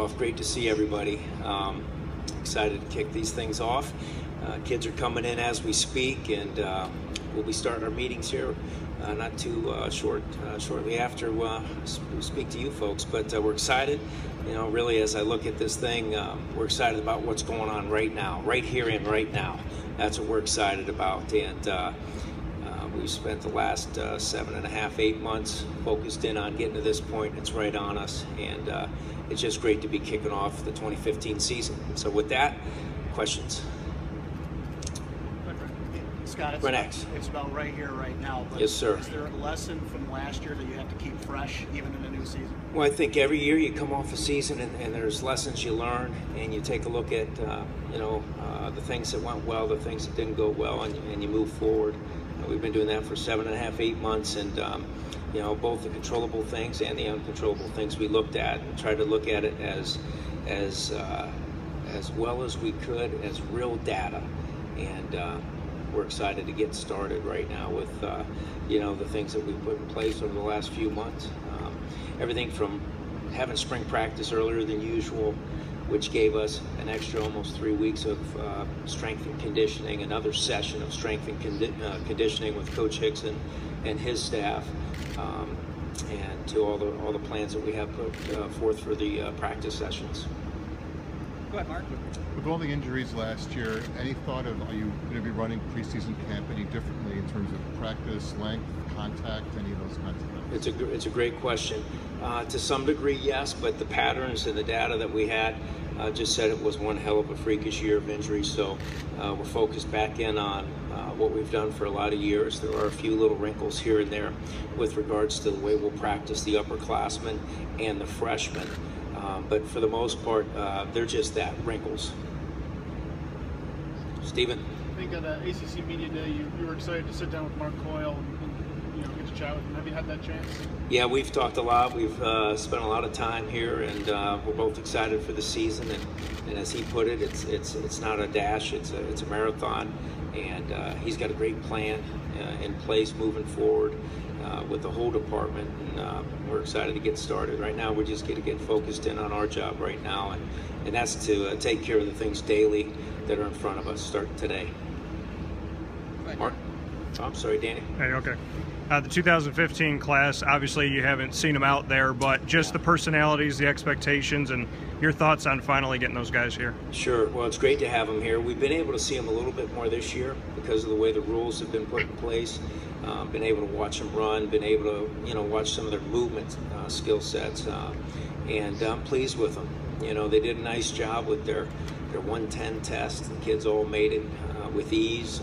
off, great to see everybody. Excited to kick these things off. Kids are coming in as we speak, and we'll be starting our meetings here not too shortly after we speak to you folks. But we're excited. Really, as I look at this thing, we're excited about what's going on right now, right here and right now. That's what we're excited about. And we've spent the last 7.5, 8 months focused in on getting to this point. It's right on us, and it's just great to be kicking off the 2015 season. So with that, questions? Scott, it's about right here, right now. But yes, sir. Is there a lesson from last year that you have to keep fresh, even in a new season? Well, I think every year you come off a season, and there's lessons you learn, and you take a look at the things that went well, the things that didn't go well, and you move forward. We've been doing that for 7.5, 8 months, and both the controllable things and the uncontrollable things we looked at, and tried to look at it as well as we could as real data. And we're excited to get started right now with the things that we've put in place over the last few months. Everything from having spring practice earlier than usual, which gave us an extra almost 3 weeks of strength and conditioning, another session of strength and conditioning with Coach Hickson and his staff, and to all the plans that we have put forth for the practice sessions. Go ahead, Mark. With all the injuries last year, any thought of, are you going to be running preseason camp any differently in terms of practice, length, contact, any of those kinds of things? It's a great question. To some degree, yes, but the patterns and the data that we had just said it was one hell of a freakish year of injuries. So we're focused back in on what we've done for a lot of years. There are a few little wrinkles here and there with regards to the way we'll practice the upperclassmen and the freshmen. But for the most part, they're just that, wrinkles. Stephen? I think at the ACC Media Day, you were excited to sit down with Mark Coyle and get to chat with him. Have you had that chance? Yeah, we've talked a lot. We've spent a lot of time here, and we're both excited for the season. And as he put it, it's not a dash, it's a marathon. And he's got a great plan in place moving forward with the whole department. And we're excited to get started. Right now, we're just going to get focused in on our job right now, and that's to take care of the things daily that are in front of us, starting today. Mark? Oh, I'm sorry, Danny. Hey, okay. The 2015 class, obviously you haven't seen them out there, but just the personalities, the expectations, and your thoughts on finally getting those guys here. Sure. Well, it's great to have them here. We've been able to see them a little bit more this year because of the way the rules have been put in place. Been able to watch them run, been able to watch some of their movement skill sets, and I'm pleased with them. They did a nice job with their 110 test. The kids all made it with ease.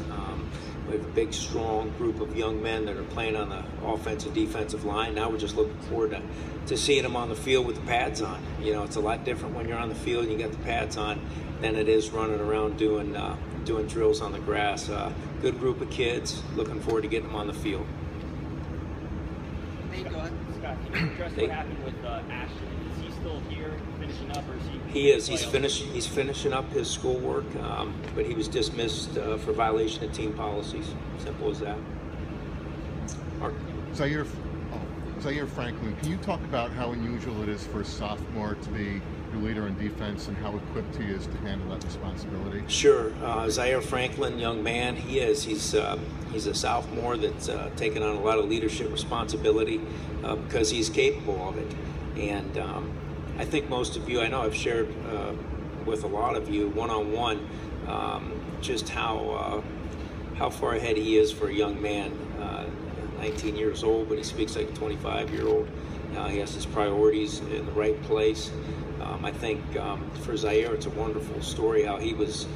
We have a big, strong group of young men that are playing on the offensive, defensive line. Now we're just looking forward to seeing them on the field with the pads on. It's a lot different when you're on the field and you got the pads on than it is running around doing drills on the grass. Good group of kids. Looking forward to getting them on the field. Hey, go ahead. Scott, can you address what happened with Ashton? Is he still here finishing up, or is he? He is. He's finishing up his schoolwork, but he was dismissed for violation of team policies. Simple as that. Mark? Zaire Franklin, can you talk about how unusual it is for a sophomore to be your leader in defense and how equipped he is to handle that responsibility? Sure. Zaire Franklin, young man, he is. He's a sophomore that's taken on a lot of leadership responsibility because he's capable of it. And I think most of you, I know I've shared with a lot of you one-on-one just how far ahead he is for a young man. 19 years old, but he speaks like a 25-year-old. He has his priorities in the right place. I think for Zaire, it's a wonderful story how he was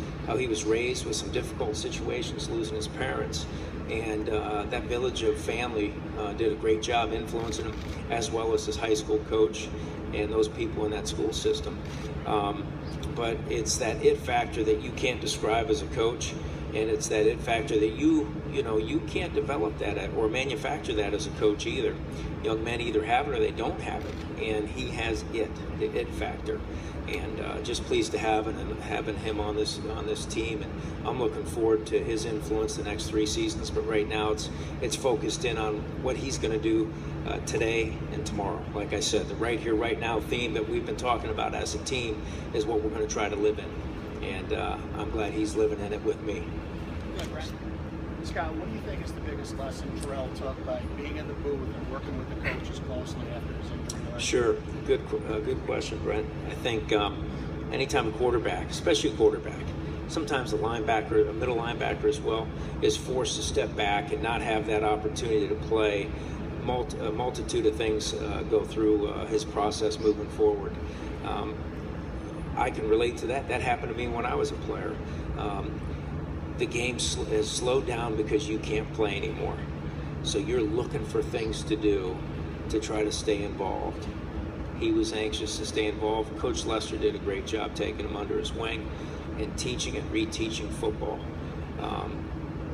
raised with some difficult situations, losing his parents, and that village of family did a great job influencing him, as well as his high school coach and those people in that school system. But it's that it factor that you can't describe as a coach, And it's that it factor that you can't develop that or manufacture that as a coach either. Young men either have it or they don't have it, and he has the it factor. And just pleased to having him on this team, and I'm looking forward to his influence the next 3 seasons. But right now, it's focused in on what he's going to do today and tomorrow. Like I said, the right here, right now theme that we've been talking about as a team is what we're going to try to live in, and I'm glad he's living in it with me. Good, Brent. Scott, what do you think is the biggest lesson Terrell took by being in the booth and working with the coaches closely after his injury? Sure, good question, Brent. I think anytime a quarterback, especially a quarterback, sometimes a linebacker, a middle linebacker as well, is forced to step back and not have that opportunity to play, a multitude of things go through his process moving forward. I can relate to that. That happened to me when I was a player. The game has slowed down because you can't play anymore. So you're looking for things to do to try to stay involved. He was anxious to stay involved. Coach Lester did a great job taking him under his wing and teaching and reteaching football.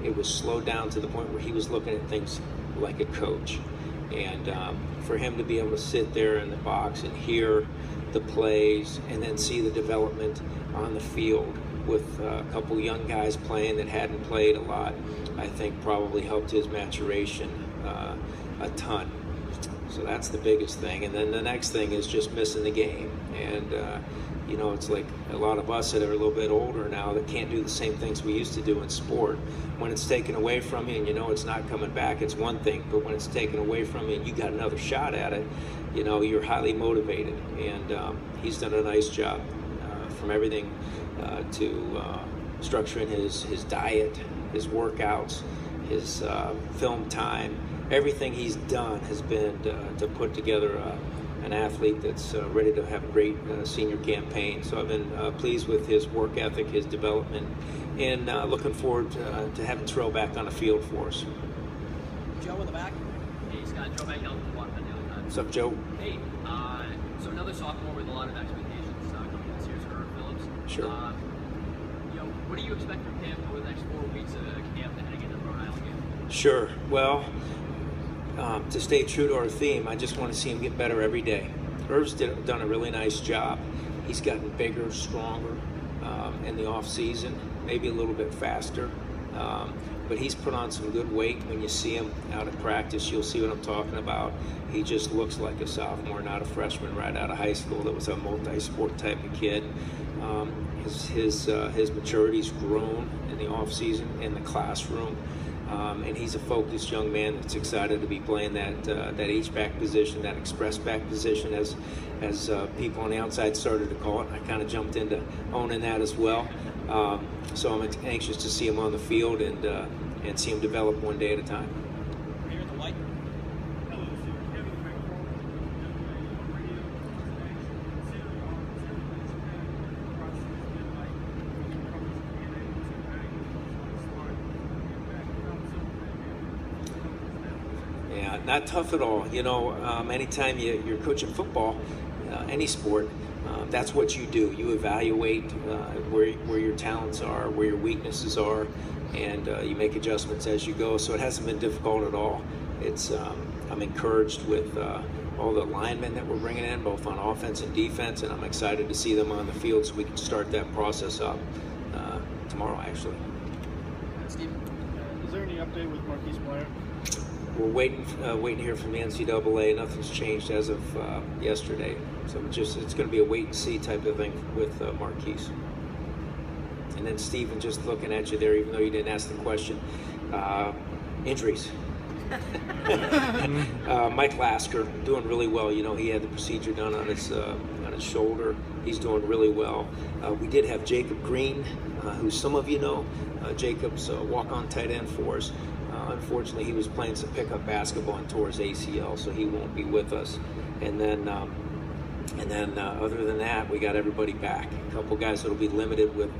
It was slowed down to the point where he was looking at things like a coach. And for him to be able to sit there in the box and hear the plays and then see the development on the field with a couple young guys playing that hadn't played a lot, I think probably helped his maturation a ton. So that's the biggest thing. And then the next thing is just missing the game. And it's like a lot of us that are a little bit older now that can't do the same things we used to do in sport. When it's taken away from you and it's not coming back, it's one thing. But when it's taken away from you and you got another shot at it, you're highly motivated. And he's done a nice job from everything to structuring his diet, his workouts, his film time. Everything he's done has been to put together an athlete that's ready to have a great senior campaign. So I've been pleased with his work ethic, his development, and looking forward to having Terrell back on the field for us. Joe in the back. Hey, Scott, Joe Magnolia from Waterman Daily Times. What's up, Joe? Hey, so another sophomore with a lot of expectations coming this year's Phillips. Sure. What do you expect from him over the next 4 weeks of camp and heading into the Rhode Island game? Sure. Well, to stay true to our theme, I just want to see him get better every day. Irv's done a really nice job. He's gotten bigger, stronger in the off season, maybe a little bit faster. But he's put on some good weight. When you see him out at practice, you'll see what I'm talking about. He just looks like a sophomore, not a freshman right out of high school that was a multi-sport type of kid. His maturity's grown in the off season in the classroom. And he's a focused young man that's excited to be playing that H-back position, that express back position, as people on the outside started to call it. I kind of jumped into owning that as well. So I'm anxious to see him on the field and see him develop one day at a time. Here in the white. Yeah, not tough at all. Anytime you're coaching football, any sport, that's what you do. You evaluate where your talents are, where your weaknesses are, and you make adjustments as you go. So it hasn't been difficult at all. I'm encouraged with all the linemen that we're bringing in, both on offense and defense, and I'm excited to see them on the field so we can start that process up tomorrow, actually. Steve. Is there any update with Marquise Blair? We're waiting to hear from the NCAA. Nothing's changed as of yesterday, so it's going to be a wait and see type of thing with Marquise. And then Stephen, just looking at you there, even though you didn't ask the question, injuries. Mike Lasker doing really well. He had the procedure done on his shoulder. He's doing really well. We did have Jacob Green, who some of you know. Jacob's a walk-on tight end for us. Unfortunately, he was playing some pickup basketball and tore his ACL, so he won't be with us. And then other than that, we got everybody back. A couple guys that'll be limited with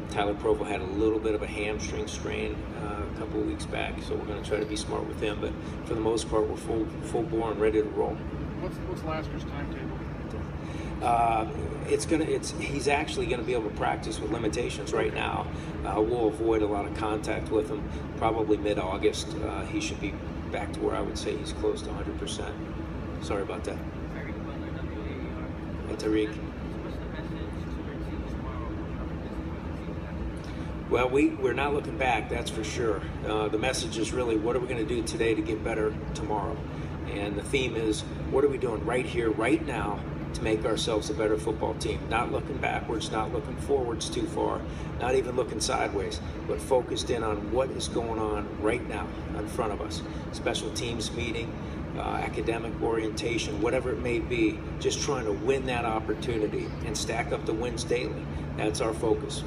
Tyler Provo had a little bit of a hamstring strain a couple of weeks back, so we're going to try to be smart with him. But for the most part, we're full bore and ready to roll. What's Lasker's timetable? He's actually gonna be able to practice with limitations right now. We'll avoid a lot of contact with him. Probably mid-August, he should be back to where I would say he's close to 100%. Sorry about that. Hey, Tariq. Well, we're not looking back, that's for sure. The message is really, what are we going to do today to get better tomorrow? And the theme is, what are we doing right here, right now, to make ourselves a better football team? Not looking backwards, not looking forwards too far, not even looking sideways, but focused in on what is going on right now in front of us. Special teams meeting, academic orientation, whatever it may be, just trying to win that opportunity and stack up the wins daily. That's our focus.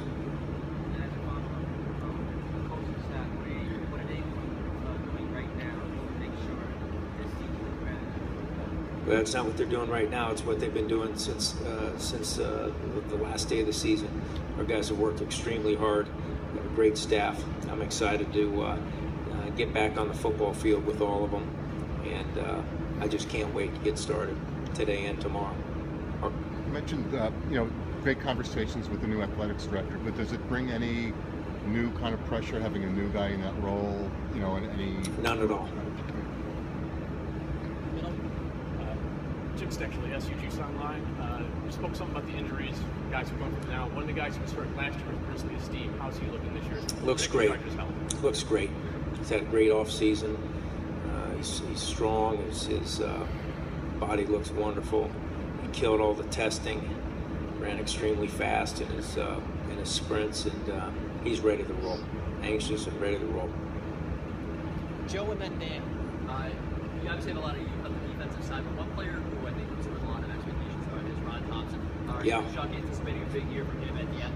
But that's not what they're doing right now. It's what they've been doing since the last day of the season. Our guys have worked extremely hard. We have a great staff. I'm excited to get back on the football field with all of them, and I just can't wait to get started today and tomorrow. You mentioned great conversations with the new athletics director, but does it bring any new kind of pressure having a new guy in that role? And any? None at all. Jim Steckley, SUG Sunline. You spoke something about the injuries, guys who are going through now. One of the guys who was hurt last year was Grizzly Esteem. How's he looking this year? Looks great. Looks great. He's had a great off season. He's strong. His body looks wonderful. He killed all the testing. Ran extremely fast in his sprints, and he's ready to roll. Anxious and ready to roll. Joe and then Dan. You obviously have a lot of youth on the defensive side, but one player who I think there was a lot of expectations on is Ron Thompson. Are you anticipating a big year from him at the end?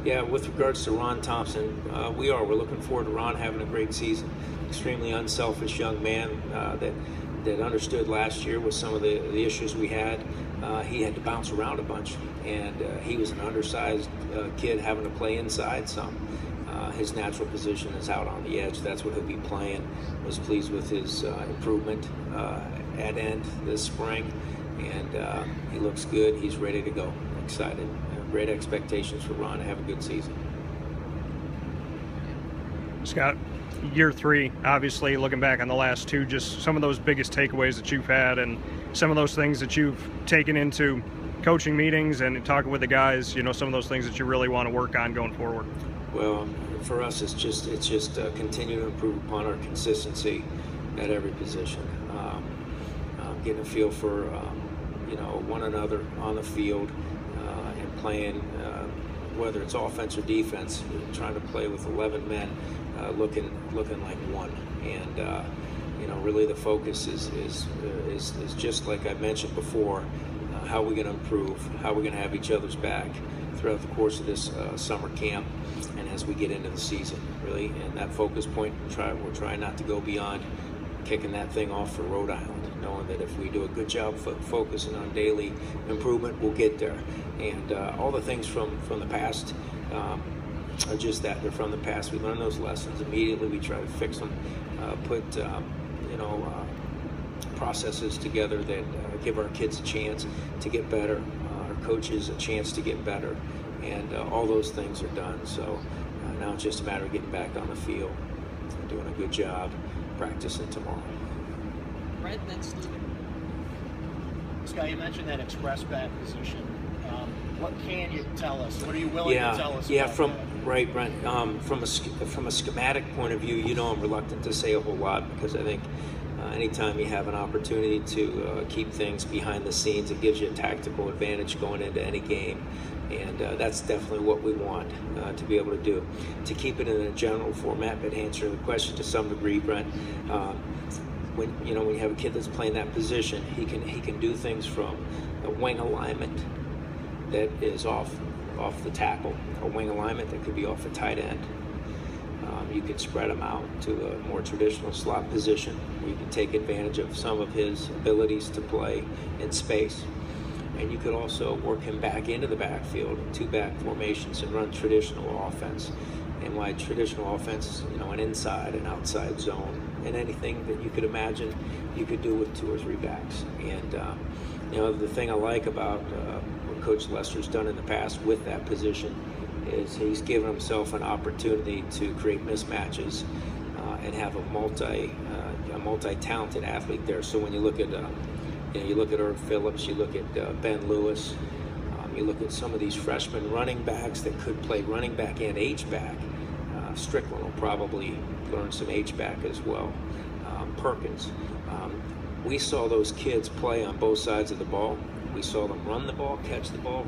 Yeah, with regards to Ron Thompson, we're looking forward to Ron having a great season. Extremely unselfish young man that understood last year with some of the issues we had. He had to bounce around a bunch, and he was an undersized kid having to play inside some. His natural position is out on the edge. That's what he'll be playing. Was pleased with his improvement at end this spring, and he looks good. He's ready to go. Excited. Great expectations for Ron to have a good season. Scott, year 3, obviously, looking back on the last 2, just some of those biggest takeaways that you've had and some of those things that you've taken into coaching meetings and talking with the guys, some of those things that you really want to work on going forward. Well, for us, it's just continue to improve upon our consistency at every position. Getting a feel for one another on the field and playing, whether it's offense or defense, trying to play with 11 men, looking like one. And really the focus is just like I mentioned before. How are we going to improve? How are we going to have each other's back throughout the course of this summer camp and as we get into the season, really? And that focus point, we're trying not to go beyond kicking that thing off for Rhode Island, knowing that if we do a good job focusing on daily improvement, we'll get there. And all the things from the past are just that. They're from the past. We learn those lessons immediately. We try to fix them, put processes together that give our kids a chance to get better, our coaches a chance to get better, and all those things are done. So now it's just a matter of getting back on the field and doing a good job practicing tomorrow. Brent, then Stephen. Scott, you mentioned that express back position. What can you tell us? What are you willing to tell us? Yeah, about right, Brent. From a schematic point of view, I'm reluctant to say a whole lot because I think anytime you have an opportunity to keep things behind the scenes, it gives you a tactical advantage going into any game, and that's definitely what we want to be able to do. To keep it in a general format, but answer the question to some degree, Brent. When you have a kid that's playing that position, he can do things from a wing alignment that is off the tackle, a wing alignment that could be off a tight end. You could spread him out to a more traditional slot position. You can take advantage of some of his abilities to play in space. And you could also work him back into the backfield in 2-back formations and run traditional offense. And why traditional offense, an inside and outside zone, and anything that you could imagine you could do with 2 or 3 backs. And the thing I like about what Coach Lester's done in the past with that position is he's given himself an opportunity to create mismatches and have a multi-talented athlete there. So when you look at you look at Irv Phillips, you look at Ben Lewis, you look at some of these freshman running backs that could play running back and H-back. Strickland will probably learn some H-back as well. Perkins. We saw those kids play on both sides of the ball. We saw them run the ball, catch the ball,